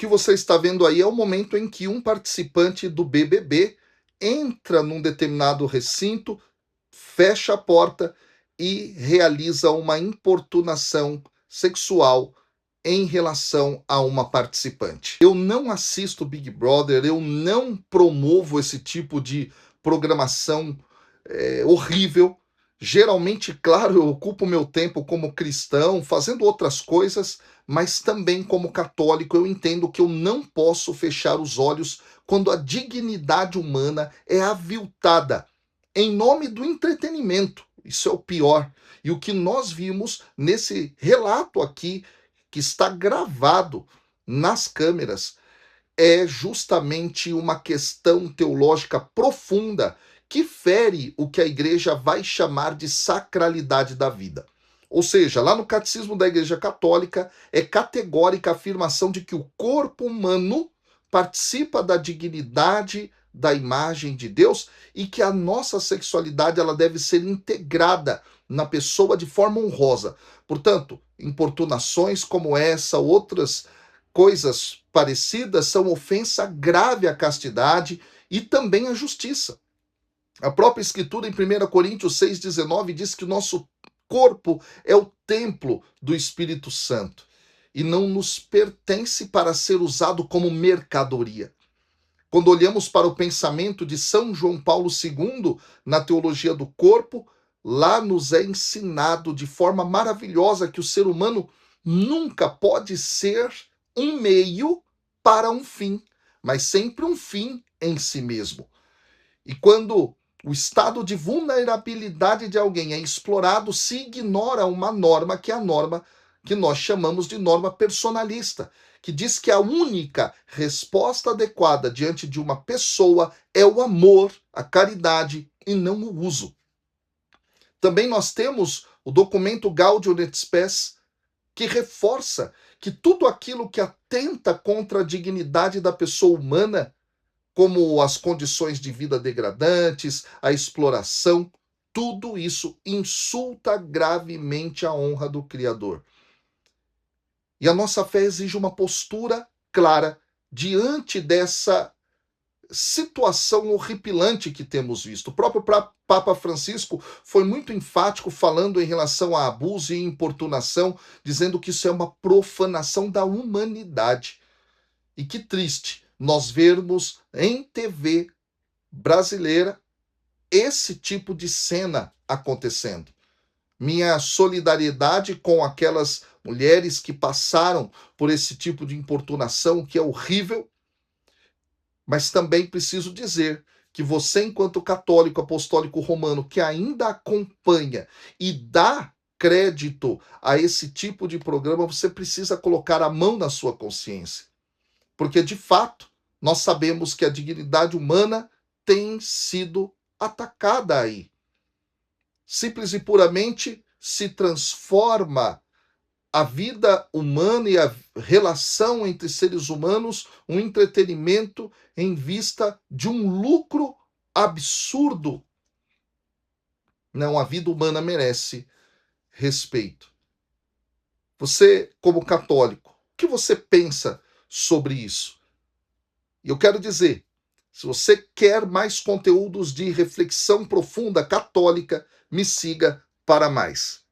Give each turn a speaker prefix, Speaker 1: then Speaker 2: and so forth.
Speaker 1: que você está vendo aí é o momento em que um participante do BBB entra num determinado recinto, fecha a porta e realiza uma importunação sexual em relação a uma participante. Eu não assisto Big Brother, eu não promovo esse tipo de programação horrível. Geralmente, claro, eu ocupo meu tempo como cristão, fazendo outras coisas, mas também como católico eu entendo que eu não posso fechar os olhos quando a dignidade humana é aviltada em nome do entretenimento. Isso é o pior. E o que nós vimos nesse relato aqui, que está gravado nas câmeras, é justamente uma questão teológica profunda que fere o que a igreja vai chamar de sacralidade da vida. Ou seja, lá no Catecismo da Igreja Católica é categórica a afirmação de que o corpo humano participa da dignidade da imagem de Deus e que a nossa sexualidade ela deve ser integrada na pessoa de forma honrosa. Portanto, importunações como essa, outras coisas parecidas, são ofensa grave à castidade e também à justiça. A própria Escritura, em 1 Coríntios 6,19, diz que o nosso corpo é o templo do Espírito Santo e não nos pertence para ser usado como mercadoria. Quando olhamos para o pensamento de São João Paulo II na teologia do corpo, lá nos é ensinado de forma maravilhosa que o ser humano nunca pode ser um meio para um fim, mas sempre um fim em si mesmo. E quando o estado de vulnerabilidade de alguém é explorado, se ignora uma norma que é a norma que nós chamamos de norma personalista, que diz que a única resposta adequada diante de uma pessoa é o amor, a caridade e não o uso. Também nós temos o documento Gaudium et Spes, que reforça que tudo aquilo que atenta contra a dignidade da pessoa humana, como as condições de vida degradantes, a exploração, tudo isso insulta gravemente a honra do Criador. E a nossa fé exige uma postura clara diante dessa situação horripilante que temos visto. O próprio Papa Francisco foi muito enfático falando em relação a abuso e importunação, dizendo que isso é uma profanação da humanidade. E que triste nós vermos em TV brasileira esse tipo de cena acontecendo. Minha solidariedade com aquelas mulheres que passaram por esse tipo de importunação, que é horrível, mas também preciso dizer que você, enquanto católico apostólico romano, que ainda acompanha e dá crédito a esse tipo de programa, você precisa colocar a mão na sua consciência. Porque, de fato, nós sabemos que a dignidade humana tem sido atacada aí. Simples e puramente se transforma a vida humana e a relação entre seres humanos um entretenimento em vista de um lucro absurdo. Não, a vida humana merece respeito. Você, como católico, o que você pensa sobre isso? E eu quero dizer, se você quer mais conteúdos de reflexão profunda católica, me siga para mais.